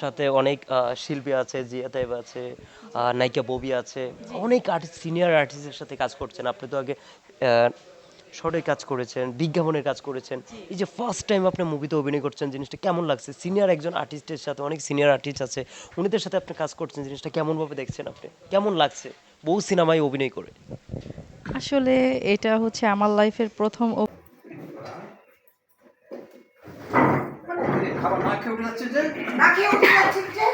সাথে অনেক শিল্পী আছে, জিয়া তাইব আছে, নায়িকা ববি আছে, অনেক আর্টিস্ট, সিনিয়র আর্টিস্টের সাথে কাজ করছেন। আপনি তো আগে শর্টে কাজ করেছেন, বিজ্ঞাপনের কাজ করেছেন। এই যে ফার্স্ট টাইম আপনি মুভিতে অভিনয় করছেন, জিনিসটা কেমন লাগছে? সিনিয়র একজন আর্টিস্টের সাথে, অনেক সিনিয়র আর্টিস্ট আছে, উনিদের সাথে আপনি কাজ করছেন, জিনিসটা কেমনভাবে দেখছেন আপনি? কেমন লাগছে বহু সিনেমায় অভিনয় করে? আসলে এটা হচ্ছে আমার লাইফের প্রথম খাবার না খেয়ে উঠে যাচ্ছে যে না খেয়ে উঠে যাচ্ছে যে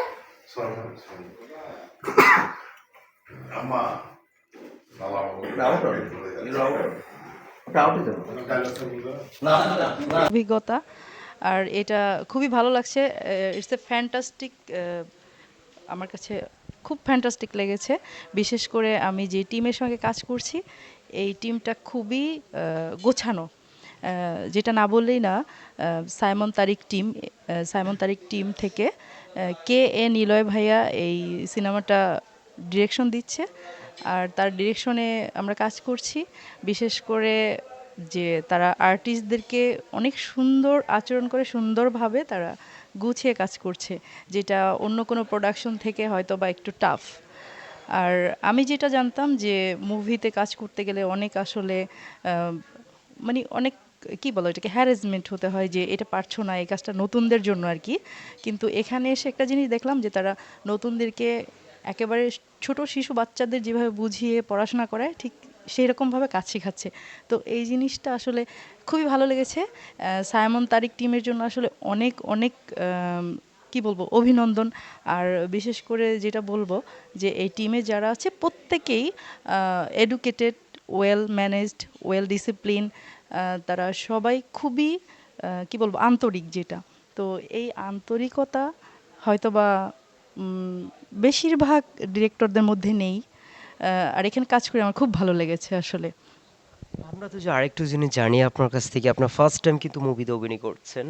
সরি সরি আমা অভিজ্ঞতা। আর এটা খুবই ভালো লাগছে। ইটস এ ফ্যান্টাস্টিক, আমার কাছে খুব ফ্যান্টাস্টিক লেগেছে। বিশেষ করে আমি যে টিমের সঙ্গে কাজ করছি, এই টিমটা খুবই গোছানো। যেটা না বললেই না, সাইমন তারিক টিম থেকে কে এ নিলয় ভাইয়া এই সিনেমাটা ডিরেকশন দিচ্ছে। আর তার ডিরেকশনে আমরা কাজ করছি। বিশেষ করে যে তারা আর্টিস্টদেরকে অনেক সুন্দর আচরণ করে, সুন্দরভাবে তারা গুছিয়ে কাজ করছে, যেটা অন্য কোনো প্রোডাকশন থেকে হয়তো বা একটু টাফ। আর আমি যেটা জানতাম যে মুভিতে কাজ করতে গেলে অনেক আসলে মানে অনেক কি বলো এটাকে হ্যারাসমেন্ট হতে হয়, যে এটা পারছো না, এই কাজটা নতুনদের জন্য আর কি। কিন্তু এখানে এসে একটা জিনিস দেখলাম যে তারা নতুনদেরকে একেবারে ছোট শিশু বাচ্চাদের যেভাবে বুঝিয়ে পড়াশোনা করায়, ঠিক সেই রকমভাবে কাজ শেখাচ্ছে। তো এই জিনিসটা আসলে খুবই ভালো লেগেছে। সাইমন তারিক টিমের জন্য আসলে অনেক অনেক কি বলবো, অভিনন্দন। আর বিশেষ করে যেটা বলবো যে এই টিমে যারা আছে প্রত্যেকেই educated, well managed, well discipline. তারা সবাই খুবই কি বলবো, আন্তরিক যেটা। তো এই আন্তরিকতা হয়তোবা বেশিরভাগ ডিরেক্টরদের মধ্যে নেই। আর এখানে কাজ করে আমার খুব ভালো লেগেছে আসলে। আমরা তো যে আরেকটু জিনিস জানি আপনার কাছ থেকে, আপনার ফার্স্ট টাইম কিন্তু মুভিতে অভিনয় করছেন।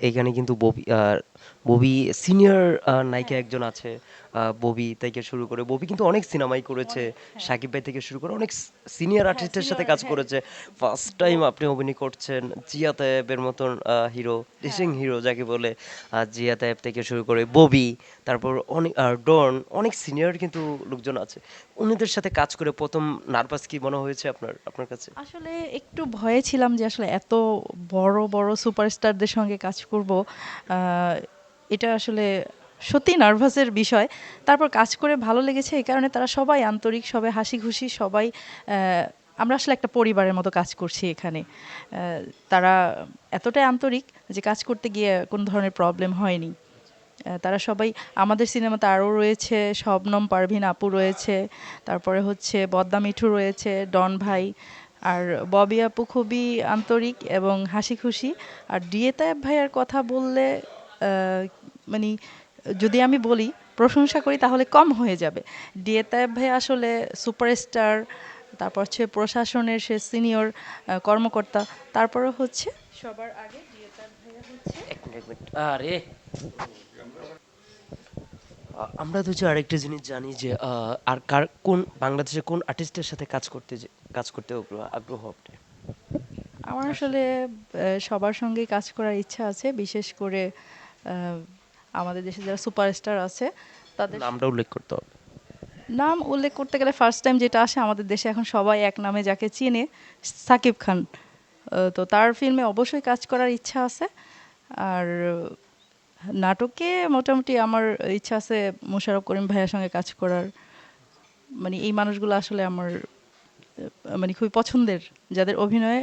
এখানে কিন্তু ববি সিনিয়র নায়িকা একজন আছে, ববি থেকে শুরু করে, ববি কিন্তু অনেক সিনেমাই করেছে, সাকিব ভাই থেকে শুরু করে অনেক সিনিয়র আর্টিস্টের সাথে কাজ করেছে। ফার্স্ট টাইম আপনি অভিনয় করছেন জিয়া তায়েবের মতন হিরো, ডিসিং হিরো যাকে বলে। জিয়া তায়েব থেকে শুরু করে ববি, তারপর অনেক ডন, অনেক সিনিয়র কিন্তু লোকজন আছে। উনাদের সাথে কাজ করে প্রথম নার্ভাস কি মনে হয়েছে আপনার আপনার কাছে? আসলে একটু ভয়ে ছিলাম যে আসলে এত বড় বড় সুপারস্টারদের সঙ্গে কাজ করব। আহ, এটা আসলে সত্যি নার্ভাসের বিষয়। তারপর কাজ করে ভালো লেগেছে এই কারণে, তারা সবাই আন্তরিক, সবাই হাসি খুশি, সবাই আমরা আসলে একটা পরিবারের মতো কাজ করছি এখানে। তারা এতটাই আন্তরিক যে কাজ করতে গিয়ে কোনো ধরনের প্রবলেম হয়নি। তারা সবাই, আমাদের সিনেমাতে আরও রয়েছে শবনম পারভিন আপু রয়েছে, তারপরে হচ্ছে বদ্দা মিঠু রয়েছে, ডন ভাই, আর ববি আপু খুবই আন্তরিক এবং হাসি খুশি। আর ডিএ তায়েব ভাইয়ার কথা বললে মানে যদি আমি বলি, প্রশংসা করি তাহলে কম হয়ে যাবে। ডিএ তায়েব ভাই আসলে সুপারস্টার, তারপর হচ্ছে প্রশাসনের সে সিনিয়র কর্মকর্তা। তারপরে হচ্ছে সবার আগে ডিএ তায়েব ভাইয়া হচ্ছে এক মিনিট এক মিনিট, আরে আমরা তো যে আরেকটা জিনিস জানি যে আর কার কোন বাংলাদেশে কোন আর্টিস্টের সাথে কাজ করতে আগ্রহ আগ্রহ আপনার? আমার আসলে সবার সঙ্গেই কাজ করার ইচ্ছা আছে। বিশেষ করে আমাদের দেশে যারা সুপারস্টার আছে তাদের নামটা উল্লেখ করতে হবে। নাম উল্লেখ করতে গেলে ফার্স্ট টাইম যেটা আসে আমাদের দেশে, এখন সবাই এক নামে যাকে চিনে, সাকিব খান। তো তার ফিল্মে অবশ্যই কাজ করার ইচ্ছা আছে। আর নাটকে মোটামুটি আমার ইচ্ছা আছে মোশাররফ করিম ভাইয়ার সঙ্গে কাজ করার। মানে এই মানুষগুলো আসলে আমার মানে খুবই পছন্দের, যাদের অভিনয়ে